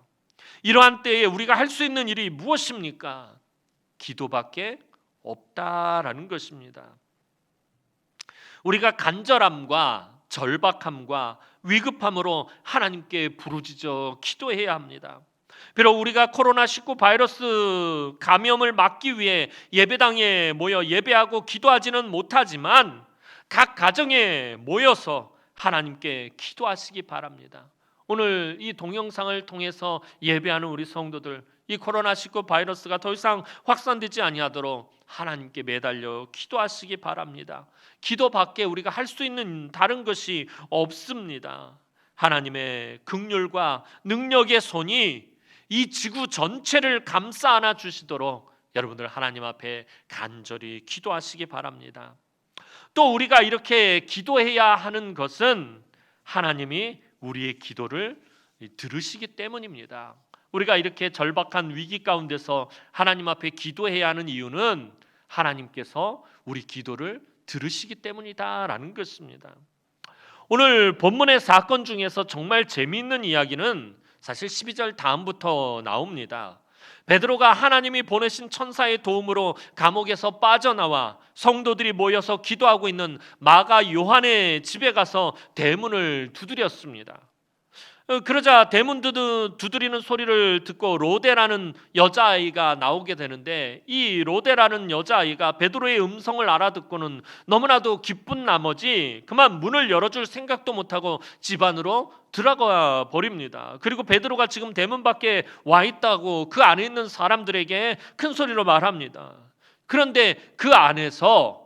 이러한 때에 우리가 할 수 있는 일이 무엇입니까? 기도밖에 없다라는 것입니다. 우리가 간절함과 절박함과 위급함으로 하나님께 부르짖어 기도해야 합니다. 비록 우리가 코로나19 바이러스 감염을 막기 위해 예배당에 모여 예배하고 기도하지는 못하지만 각 가정에 모여서 하나님께 기도하시기 바랍니다. 오늘 이 동영상을 통해서 예배하는 우리 성도들, 이 코로나19 바이러스가 더 이상 확산되지 아니하도록 하나님께 매달려 기도하시기 바랍니다. 기도밖에 우리가 할 수 있는 다른 것이 없습니다. 하나님의 긍휼과 능력의 손이 이 지구 전체를 감싸 안아 주시도록 여러분들 하나님 앞에 간절히 기도하시기 바랍니다. 또 우리가 이렇게 기도해야 하는 것은 하나님이 우리의 기도를 들으시기 때문입니다. 우리가 이렇게 절박한 위기 가운데서 하나님 앞에 기도해야 하는 이유는 하나님께서 우리 기도를 들으시기 때문이다라는 것입니다. 오늘 본문의 사건 중에서 정말 재미있는 이야기는 사실 12절 다음부터 나옵니다. 베드로가 하나님이 보내신 천사의 도움으로 감옥에서 빠져나와 성도들이 모여서 기도하고 있는 마가 요한의 집에 가서 대문을 두드렸습니다. 그러자 대문 두드리는 소리를 듣고 로데라는 여자아이가 나오게 되는데, 이 로데라는 여자아이가 베드로의 음성을 알아듣고는 너무나도 기쁜 나머지 그만 문을 열어줄 생각도 못하고 집 안으로 들어가 버립니다. 그리고 베드로가 지금 대문 밖에 와 있다고 그 안에 있는 사람들에게 큰 소리로 말합니다. 그런데 그 안에서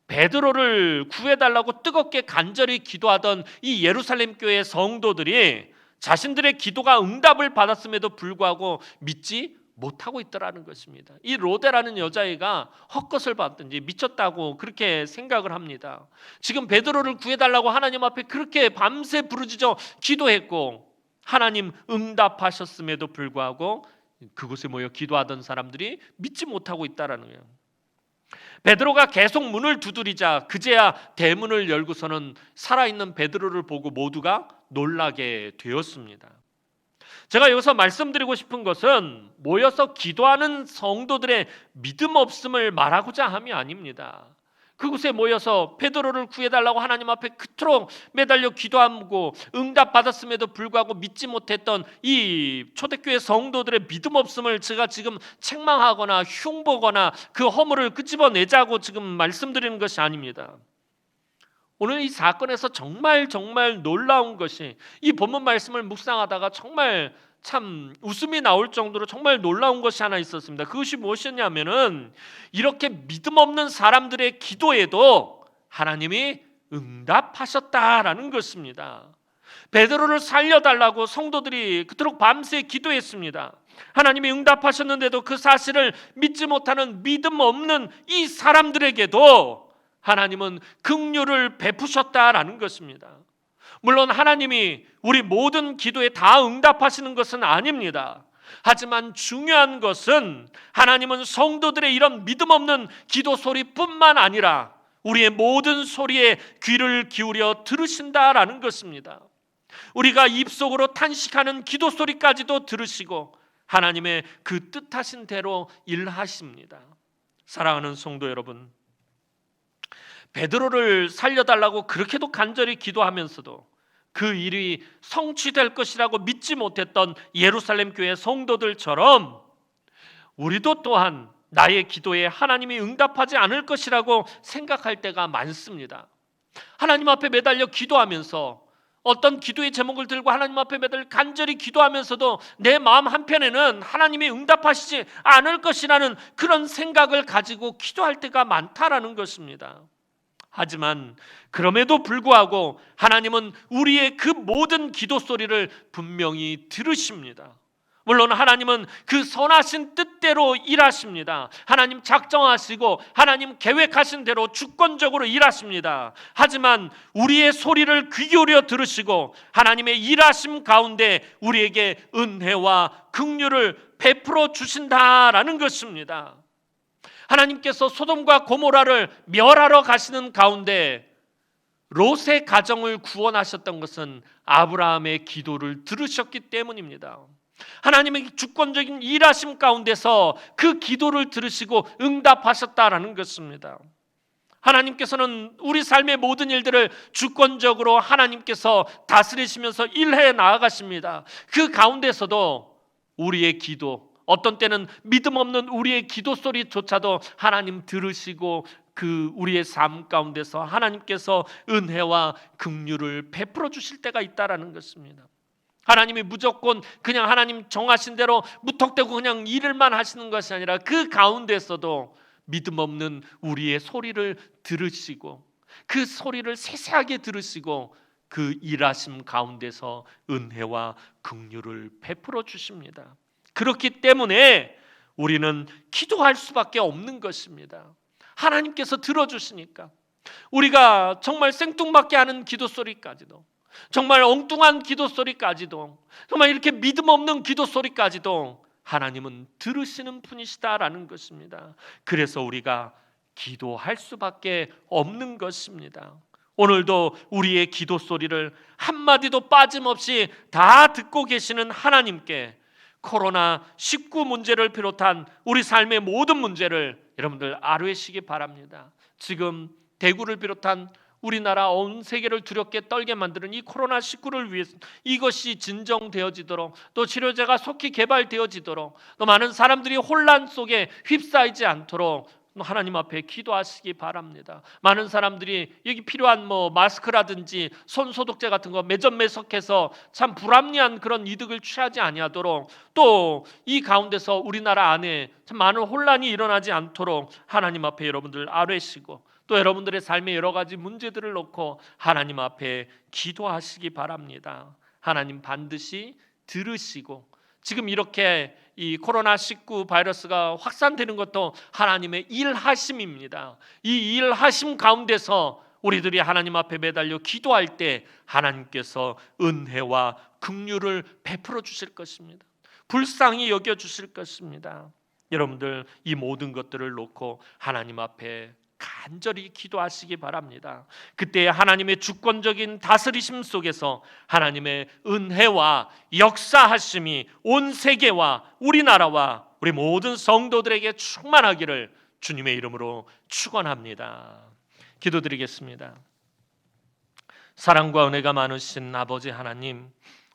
베드로를 구해달라고 뜨겁게 간절히 기도하던 이 예루살렘 교회 성도들이 자신들의 기도가 응답을 받았음에도 불구하고 믿지 못하고 있더라는 것입니다. 이 로데라는 여자애가 헛것을 봤든지 미쳤다고 그렇게 생각을 합니다. 지금 베드로를 구해달라고 하나님 앞에 그렇게 밤새 부르짖어 기도했고 하나님 응답하셨음에도 불구하고 그곳에 모여 기도하던 사람들이 믿지 못하고 있다라는 거예요. 베드로가 계속 문을 두드리자 그제야 대문을 열고서는 살아있는 베드로를 보고 모두가 놀라게 되었습니다. 제가 여기서 말씀드리고 싶은 것은 모여서 기도하는 성도들의 믿음 없음을 말하고자 함이 아닙니다. 그곳에 모여서 베드로를 구해달라고 하나님 앞에 그토록 매달려 기도하고 응답받았음에도 불구하고 믿지 못했던 이 초대교회 성도들의 믿음 없음을 제가 지금 책망하거나 흉보거나 그 허물을 끄집어내자고 지금 말씀드리는 것이 아닙니다. 오늘 이 사건에서 정말 놀라운 것이, 이 본문 말씀을 묵상하다가 정말 참 웃음이 나올 정도로 정말 놀라운 것이 하나 있었습니다. 그것이 무엇이었냐면은 이렇게 믿음 없는 사람들의 기도에도 하나님이 응답하셨다라는 것입니다. 베드로를 살려달라고 성도들이 그토록 밤새 기도했습니다. 하나님이 응답하셨는데도 그 사실을 믿지 못하는 믿음 없는 이 사람들에게도 하나님은 긍휼을 베푸셨다라는 것입니다. 물론 하나님이 우리 모든 기도에 다 응답하시는 것은 아닙니다. 하지만 중요한 것은 하나님은 성도들의 이런 믿음 없는 기도 소리뿐만 아니라 우리의 모든 소리에 귀를 기울여 들으신다라는 것입니다. 우리가 입속으로 탄식하는 기도 소리까지도 들으시고 하나님의 그 뜻하신 대로 일하십니다. 사랑하는 성도 여러분, 베드로를 살려달라고 그렇게도 간절히 기도하면서도 그 일이 성취될 것이라고 믿지 못했던 예루살렘 교회 성도들처럼 우리도 또한 나의 기도에 하나님이 응답하지 않을 것이라고 생각할 때가 많습니다. 하나님 앞에 매달려 기도하면서 어떤 기도의 제목을 들고 하나님 앞에 매달려 간절히 기도하면서도 내 마음 한편에는 하나님이 응답하시지 않을 것이라는 그런 생각을 가지고 기도할 때가 많다라는 것입니다. 하지만 그럼에도 불구하고 하나님은 우리의 그 모든 기도 소리를 분명히 들으십니다. 물론 하나님은 그 선하신 뜻대로 일하십니다. 하나님 작정하시고 하나님 계획하신 대로 주권적으로 일하십니다. 하지만 우리의 소리를 귀 기울여 들으시고 하나님의 일하심 가운데 우리에게 은혜와 긍휼을 베풀어 주신다라는 것입니다. 하나님께서 소돔과 고모라를 멸하러 가시는 가운데 롯의 가정을 구원하셨던 것은 아브라함의 기도를 들으셨기 때문입니다. 하나님의 주권적인 일하심 가운데서 그 기도를 들으시고 응답하셨다라는 것입니다. 하나님께서는 우리 삶의 모든 일들을 주권적으로 하나님께서 다스리시면서 일해 나아가십니다. 그 가운데서도 우리의 기도, 어떤 때는 믿음 없는 우리의 기도 소리조차도 하나님 들으시고 그 우리의 삶 가운데서 하나님께서 은혜와 긍휼을 베풀어 주실 때가 있다라는 것입니다. 하나님이 무조건 그냥 하나님 정하신 대로 무턱대고 그냥 일을만 하시는 것이 아니라 그 가운데서도 믿음 없는 우리의 소리를 들으시고 그 소리를 세세하게 들으시고 그 일하심 가운데서 은혜와 긍휼을 베풀어 주십니다. 그렇기 때문에 우리는 기도할 수밖에 없는 것입니다. 하나님께서 들어주시니까 우리가 정말 생뚱맞게 하는 기도 소리까지도, 정말 엉뚱한 기도 소리까지도, 정말 이렇게 믿음 없는 기도 소리까지도 하나님은 들으시는 분이시다라는 것입니다. 그래서 우리가 기도할 수밖에 없는 것입니다. 오늘도 우리의 기도 소리를 한마디도 빠짐없이 다 듣고 계시는 하나님께 코로나19 문제를 비롯한 우리 삶의 모든 문제를 여러분들 아뢰시기 바랍니다. 지금 대구를 비롯한 우리나라 온 세계를 두렵게 떨게 만드는 이 코로나19를 위해서 이것이 진정되어지도록, 또 치료제가 속히 개발되어지도록, 또 많은 사람들이 혼란 속에 휩싸이지 않도록 하나님 앞에 기도하시기 바랍니다. 많은 사람들이 여기 필요한 마스크라든지 손 소독제 같은 거 매점매석해서 참 불합리한 그런 이득을 취하지 아니하도록, 또 이 가운데서 우리나라 안에 참 많은 혼란이 일어나지 않도록 하나님 앞에 여러분들 아뢰시고, 또 여러분들의 삶의 여러 가지 문제들을 놓고 하나님 앞에 기도하시기 바랍니다. 하나님 반드시 들으시고, 지금 이렇게 이 코로나19 바이러스가 확산되는 것도 하나님의 일하심입니다. 이 일하심 가운데서 우리들이 하나님 앞에 매달려 기도할 때 하나님께서 은혜와 긍휼을 베풀어 주실 것입니다. 불쌍히 여겨 주실 것입니다. 여러분들 이 모든 것들을 놓고 하나님 앞에 간절히 기도하시기 바랍니다. 그때 하나님의 주권적인 다스리심 속에서 하나님의 은혜와 역사하심이 온 세계와 우리나라와 우리 모든 성도들에게 충만하기를 주님의 이름으로 축원합니다. 기도드리겠습니다. 사랑과 은혜가 많으신 아버지 하나님,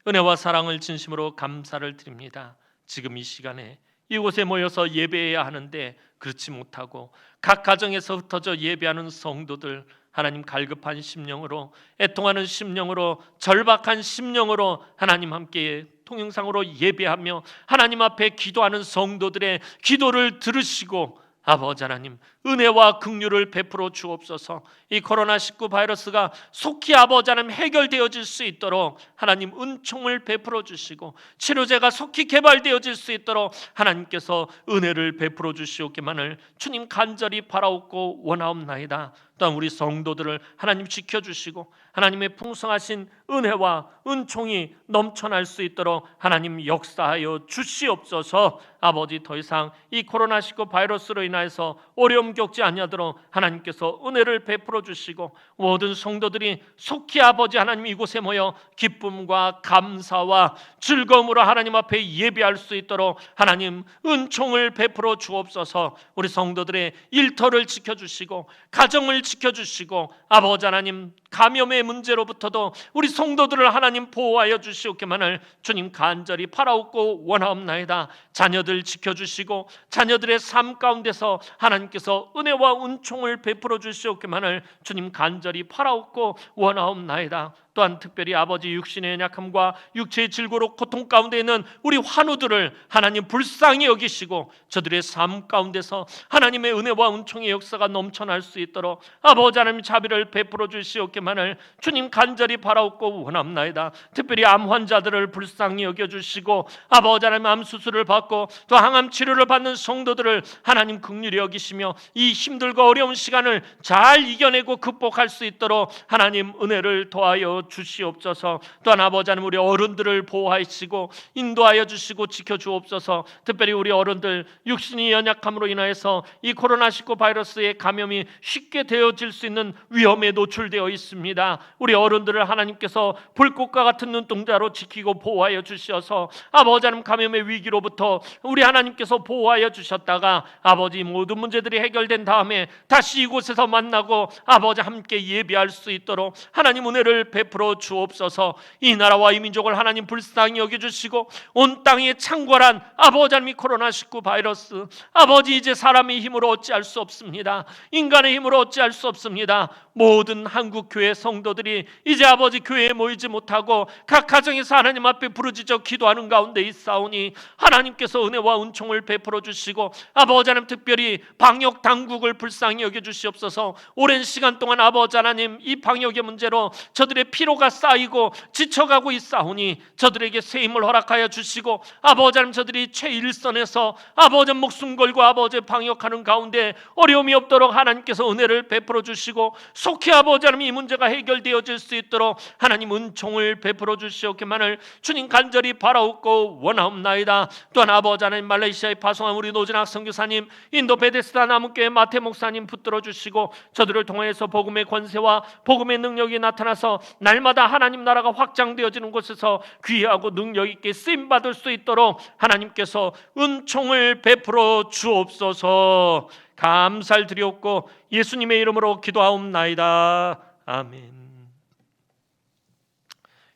은혜와 사랑을 진심으로 감사를 드립니다. 지금 이 시간에 이곳에 모여서 예배해야 하는데 그렇지 못하고 각 가정에서 흩어져 예배하는 성도들, 하나님 갈급한 심령으로, 애통하는 심령으로, 절박한 심령으로 하나님 함께 동영상으로 예배하며 하나님 앞에 기도하는 성도들의 기도를 들으시고 아버지 하나님 은혜와 긍휼을 베풀어 주옵소서. 이 코로나19 바이러스가 속히 아버지 하나님 해결되어질 수 있도록 하나님 은총을 베풀어 주시고, 치료제가 속히 개발되어질 수 있도록 하나님께서 은혜를 베풀어 주시옵기만을 주님 간절히 바라옵고 원하옵나이다. 또한 우리 성도들을 하나님 지켜주시고 하나님의 풍성하신 은혜와 은총이 넘쳐날 수 있도록 하나님 역사하여 주시옵소서. 아버지, 더 이상 이 코로나19 바이러스로 인하여서 어려움 겪지 아니하도록 하나님께서 은혜를 베풀어 주시고, 모든 성도들이 속히 아버지 하나님 이곳에 모여 기쁨과 감사와 즐거움으로 하나님 앞에 예배할 수 있도록 하나님 은총을 베풀어 주옵소서. 우리 성도들의 일터를 지켜주시고 가정을 지켜주시고 아버지 하나님 감염의 문제로부터도 우리 성도들을 하나님 보호하여 주시옵기만을 주님 간절히 바라옵고 원하옵나이다. 자녀들 지켜주시고 자녀들의 삶 가운데서 하나님께서 은혜와 은총을 베풀어 주시옵기만을 주님 간절히 바라옵고 원하옵나이다. 또한 특별히 아버지 육신의 연약함과 육체의 질고로 고통 가운데 있는 우리 환우들을 하나님 불쌍히 여기시고 저들의 삶 가운데서 하나님의 은혜와 은총의 역사가 넘쳐날 수 있도록 아버지 하나님 자비를 베풀어 주시옵기만을 주님 간절히 바라옵고 원합나이다. 특별히 암 환자들을 불쌍히 여겨주시고 아버지 하나님 암 수술을 받고 또 항암 치료를 받는 성도들을 하나님 긍휼히 여기시며 이 힘들고 어려운 시간을 잘 이겨내고 극복할 수 있도록 하나님 은혜를 더하여 주시옵소서. 또한 아버지 하나님 우리 어른들을 보호하시고 인도하여 주시고 지켜주옵소서. 특별히 우리 어른들 육신이 연약함으로 인하여서 이 코로나19 바이러스의 감염이 쉽게 되어질 수 있는 위험에 노출되어 있습니다. 기도하겠습니다. 우리 어른들을 하나님께서 불꽃과 같은 눈동자로 지키고 보호하여 주셔서 아버지 하나님 감염의 위기로부터 우리 하나님께서 보호하여 주셨다가 아버지 모든 문제들이 해결된 다음에 다시 이곳에서 만나고 아버지 함께 예배할 수 있도록 하나님 은혜를 베풀어 주옵소서. 이 나라와 이 민족을 하나님 불쌍히 여겨주시고 온 땅에 창궐한 아버지 하나님 코로나19 바이러스 아버지 이제 사람의 힘으로 어찌할 수 없습니다. 인간의 힘으로 어찌할 수 없습니다. 모든 한국 교회 성도들이 이제 아버지 교회에 모이지 못하고 각 가정에서 하나님 앞에 부르짖어 기도하는 가운데 있사오니 하나님께서 은혜와 은총을 베풀어 주시고 아버지 하나님 특별히 방역 당국을 불쌍히 여겨 주시옵소서. 오랜 시간 동안 아버지 하나님 이 방역의 문제로 저들의 피로가 쌓이고 지쳐가고 있사오니 저들에게 새 힘을 허락하여 주시고 아버지 하나님 저들이 최일선에서 아버지 목숨 걸고 아버지 방역하는 가운데 어려움이 없도록 하나님께서 은혜를 베풀어 주시고 속히 아버지 하나님 이 문제가 해결되어질 수 있도록 하나님 은총을 베풀어 주시옵기만을 주님 간절히 바라옵고 원하옵나이다. 또한 아버지 하나님 말레이시아에 파송한 우리 노진학 선교사님, 인도 베데스다 남은교회 마태 목사님 붙들어 주시고 저들을 통해서 복음의 권세와 복음의 능력이 나타나서 날마다 하나님 나라가 확장되어지는 곳에서 귀하고 능력 있게 쓰임 받을 수 있도록 하나님께서 은총을 베풀어 주옵소서. 감사를 드리옵고 예수님의 이름으로 기도하옵나이다. 아멘.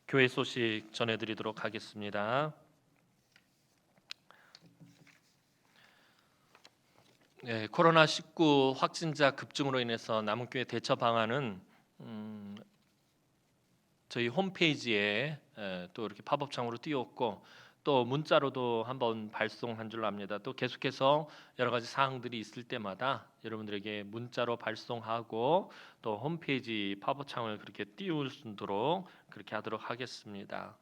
교회 소식 전해드리도록 하겠습니다. 네, 코로나19 확진자 급증으로 인해서 남은교회 대처 방안은 저희 홈페이지에 또 이렇게 팝업창으로 띄웠고 또 문자로도 한번 발송한 줄로 압니다. 또 계속해서 여러 가지 사항들이 있을 때마다 여러분들에게 문자로 발송하고 또 홈페이지 팝업창을 그렇게 띄우도록 그렇게 하도록 하겠습니다.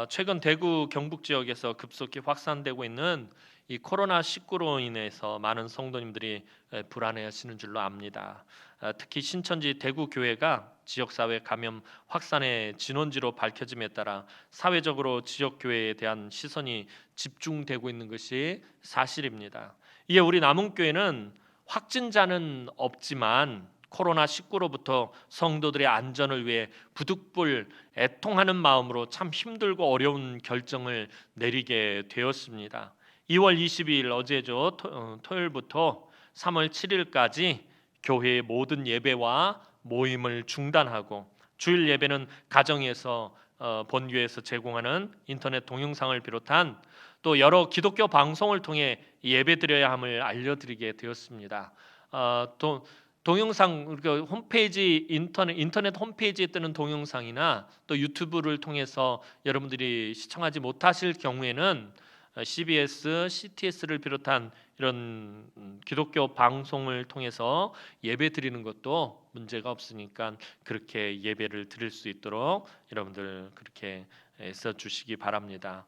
최근 대구 경북 지역에서 급속히 확산되고 있는 이 코로나19로 인해서 많은 성도님들이 불안해하시는 줄로 압니다. 특히 신천지 대구 교회가 지역사회 감염 확산의 진원지로 밝혀짐에 따라 사회적으로 지역 교회에 대한 시선이 집중되고 있는 것이 사실입니다. 이에 우리 남은교회는 확진자는 없지만 코로나19로부터 성도들의 안전을 위해 부득불 애통하는 마음으로 참 힘들고 어려운 결정을 내리게 되었습니다. 2월 22일 어제죠. 토요일부터 3월 7일까지 교회의 모든 예배와 모임을 중단하고 주일 예배는 가정에서 본교에서 제공하는 인터넷 동영상을 비롯한 또 여러 기독교 방송을 통해 예배드려야 함을 알려드리게 되었습니다. 또 동영상 홈페이지 인터넷 홈페이지에 뜨는 동영상이나 또 유튜브를 통해서 여러분들이 시청하지 못하실 경우에는 CBS, CTS를 비롯한 이런 기독교 방송을 통해서 예배 드리는 것도 문제가 없으니까 그렇게 예배를 드릴 수 있도록 여러분들 그렇게 애써 주시기 바랍니다.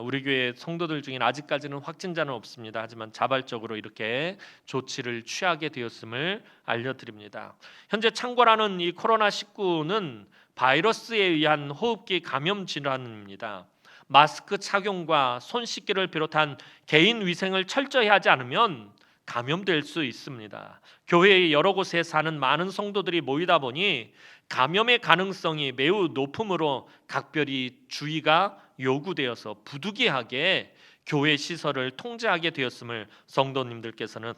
우리 교회 성도들 중에 아직까지는 확진자는 없습니다. 하지만 자발적으로 이렇게 조치를 취하게 되었음을 알려드립니다. 현재 창궐하는 이 코로나19는 바이러스에 의한 호흡기 감염 질환입니다. 마스크 착용과 손 씻기를 비롯한 개인 위생을 철저히 하지 않으면 감염될 수 있습니다. 교회의 여러 곳에 사는 많은 성도들이 모이다 보니 감염의 가능성이 매우 높으므로 각별히 주의가 요구되어서 부득이하게 교회 시설을 통제하게 되었음을 성도님들께서는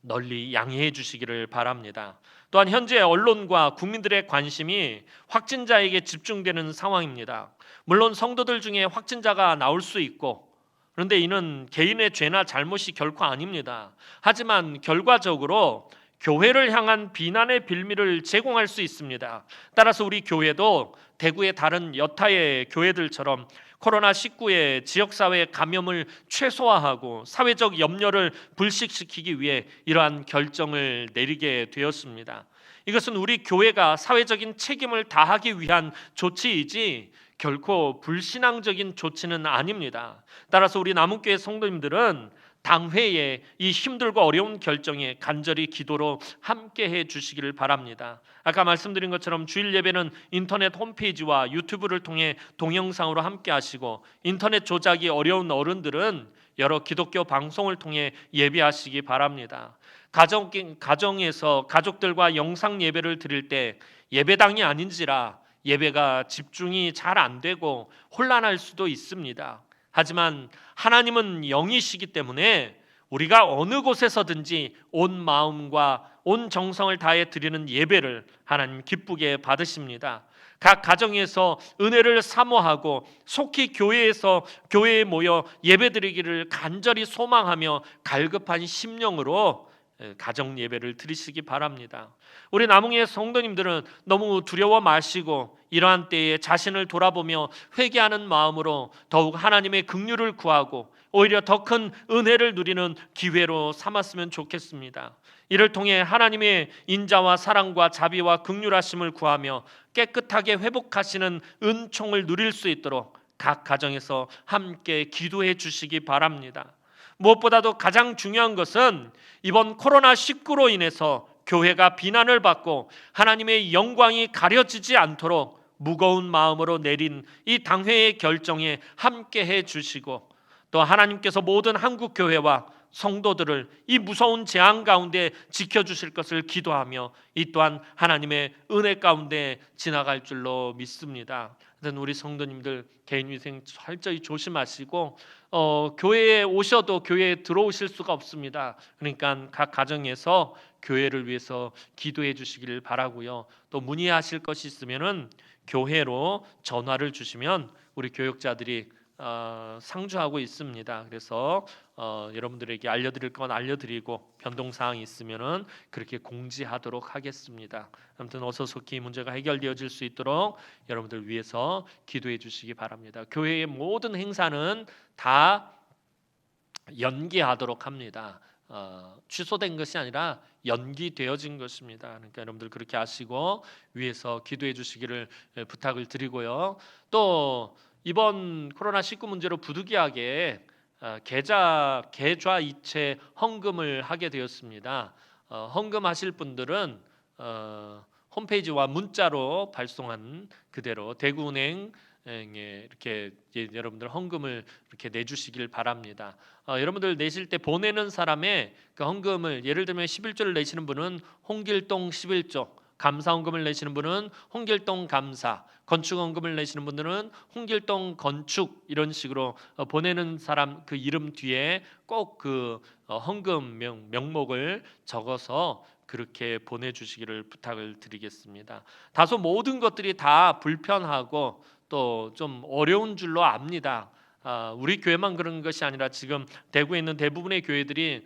널리 양해해 주시기를 바랍니다. 또한 현재 언론과 국민들의 관심이 확진자에게 집중되는 상황입니다. 물론 성도들 중에 확진자가 나올 수 있고 그런데 이는 개인의 죄나 잘못이 결코 아닙니다. 하지만 결과적으로 교회를 향한 비난의 빌미를 제공할 수 있습니다. 따라서 우리 교회도 대구의 다른 여타의 교회들처럼 코로나19의 지역사회 감염을 최소화하고 사회적 염려를 불식시키기 위해 이러한 결정을 내리게 되었습니다. 이것은 우리 교회가 사회적인 책임을 다하기 위한 조치이지 결코 불신앙적인 조치는 아닙니다. 따라서 우리 남은교회 성도님들은 당회의 이 힘들고 어려운 결정에 간절히 기도로 함께해 주시기를 바랍니다. 아까 말씀드린 것처럼 주일 예배는 인터넷 홈페이지와 유튜브를 통해 동영상으로 함께 하시고 인터넷 조작이 어려운 어른들은 여러 기독교 방송을 통해 예배하시기 바랍니다. 가정에서 가족들과 영상 예배를 드릴 때 예배당이 아닌지라 예배가 집중이 잘 안 되고 혼란할 수도 있습니다. 하지만 하나님은 영이시기 때문에 우리가 어느 곳에서든지 온 마음과 온 정성을 다해 드리는 예배를 하나님 기쁘게 받으십니다. 각 가정에서 은혜를 사모하고 속히 교회에 모여 예배드리기를 간절히 소망하며 갈급한 심령으로 가정 예배를 드리시기 바랍니다. 우리 남흥의 성도님들은 너무 두려워 마시고 이러한 때에 자신을 돌아보며 회개하는 마음으로 더욱 하나님의 긍휼을 구하고 오히려 더 큰 은혜를 누리는 기회로 삼았으면 좋겠습니다. 이를 통해 하나님의 인자와 사랑과 자비와 긍휼하심을 구하며 깨끗하게 회복하시는 은총을 누릴 수 있도록 각 가정에서 함께 기도해 주시기 바랍니다. 무엇보다도 가장 중요한 것은 이번 코로나19로 인해서 교회가 비난을 받고 하나님의 영광이 가려지지 않도록 무거운 마음으로 내린 이 당회의 결정에 함께해 주시고 또 하나님께서 모든 한국 교회와 성도들을 이 무서운 재앙 가운데 지켜주실 것을 기도하며 이 또한 하나님의 은혜 가운데 지나갈 줄로 믿습니다. 우리 성도님들 개인위생 철저히 조심하시고 교회에 오셔도 교회에 들어오실 수가 없습니다. 그러니까 각 가정에서 교회를 위해서 기도해 주시기를 바라고요. 또 문의하실 것이 있으면은 교회로 전화를 주시면 우리 교역자들이 상주하고 있습니다. 그래서 여러분들에게 알려드릴 건 알려드리고 변동사항이 있으면은 그렇게 공지하도록 하겠습니다. 아무튼 어서 속히 문제가 해결되어질 수 있도록 여러분들 위해서 기도해 주시기 바랍니다. 교회의 모든 행사는 다 연기하도록 합니다. 취소된 것이 아니라 연기되어진 것입니다. 그러니까 여러분들 그렇게 아시고 위해서 기도해 주시기를 부탁을 드리고요. 또 이번 코로나19 문제로 부득이하게 계좌 이체 헌금을 하게 되었습니다. 헌금하실 분들은 홈페이지와 문자로 발송한 그대로 대구은행에 이렇게 여러분들 헌금을 이렇게 내주시길 바랍니다. 여러분들 내실 때 보내는 사람의 그 헌금을 예를 들면 11조를 내시는 분은 홍길동 11조, 감사헌금을 내시는 분은 홍길동 감사, 건축헌금을 내시는 분들은 홍길동 건축 이런 식으로 보내는 사람 그 이름 뒤에 꼭 그 헌금 명목을 적어서 그렇게 보내주시기를 부탁을 드리겠습니다. 다소 모든 것들이 다 불편하고 또 좀 어려운 줄로 압니다. 우리 교회만 그런 것이 아니라 지금 대구에 있는 대부분의 교회들이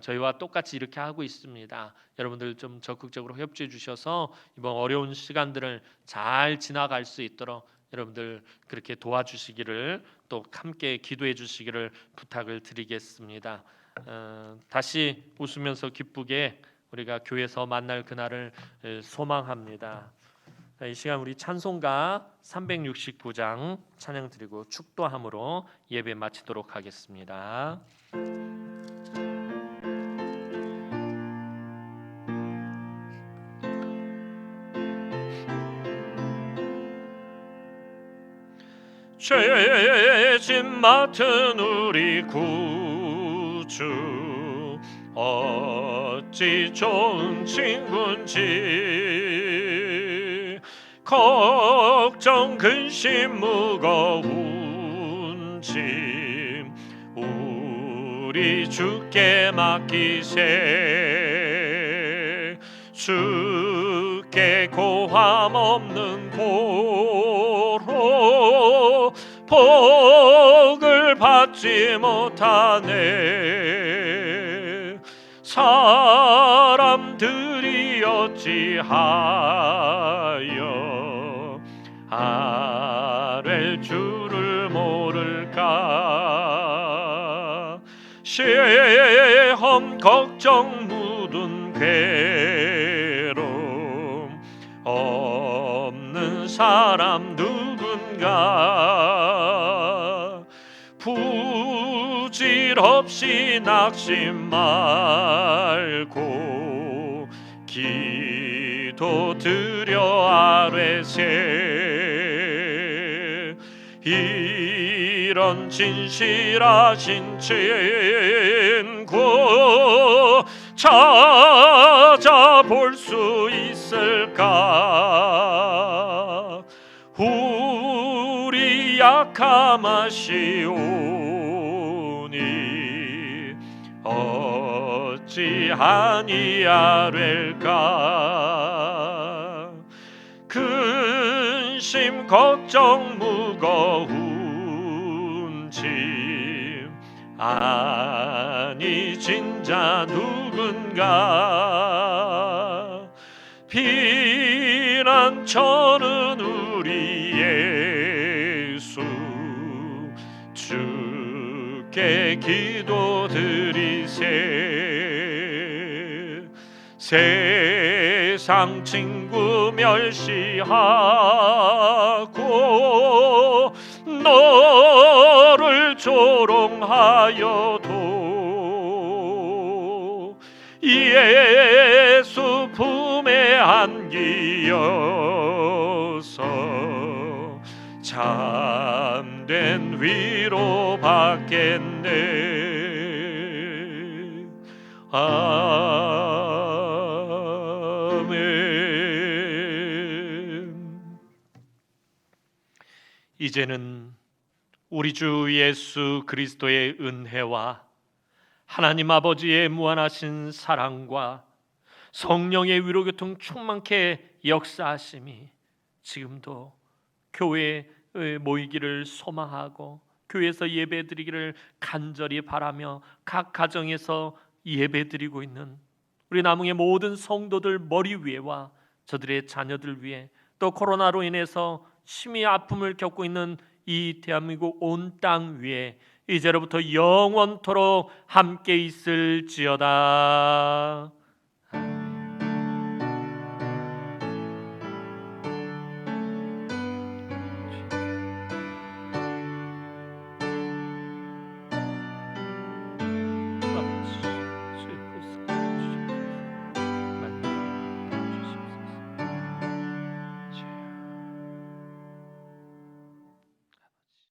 저희와 똑같이 이렇게 하고 있습니다. 여러분들 좀 적극적으로 협조해 주셔서 이번 어려운 시간들을 잘 지나갈 수 있도록 여러분들 그렇게 도와주시기를 또 함께 기도해 주시기를 부탁을 드리겠습니다. 다시 웃으면서 기쁘게 우리가 교회에서 만날 그날을 소망합니다. 이 시간 우리 찬송가 369장 찬양 드리고 축도함으로 예배 마치도록 하겠습니다. 죄짐 맡은 우리 구주 어찌 좋은 친구인지 걱정 근심 무거운 짐 우리 주께 맡기세 주께 고함 없는 고로 복을 받지 못하네 사람들이 어찌하여 아랠 줄을 모를까 시험 걱정 묻은 괴로움 없는 사람 누군가 부질없이 낙심 말고 기도 드려 아뢰세 이런 진실하신 친구 찾아볼 수 있을까? 우리 약함하시오니 어찌 아니하될까? 근심 걱정 무거운 짐 아니 진짜 누군가 피난처는 우리 예수 주께 기도드리세. 세상 친구 멸시하고 너를 조롱하여도 예수 품에 안기어서 참된 위로 받겠네. 아멘. 이제는 우리 주 예수 그리스도의 은혜와 하나님 아버지의 무한하신 사랑과 성령의 위로교통 충만케 역사하심이 지금도 교회에 모이기를 소망하고 교회에서 예배드리기를 간절히 바라며 각 가정에서 예배드리고 있는 우리 남흥의 모든 성도들 머리 위에와 저들의 자녀들 위에 또 코로나로 인해서 심히 아픔을 겪고 있는 이 대한민국 온 땅 위에 이제로부터 영원토록 함께 있을지어다.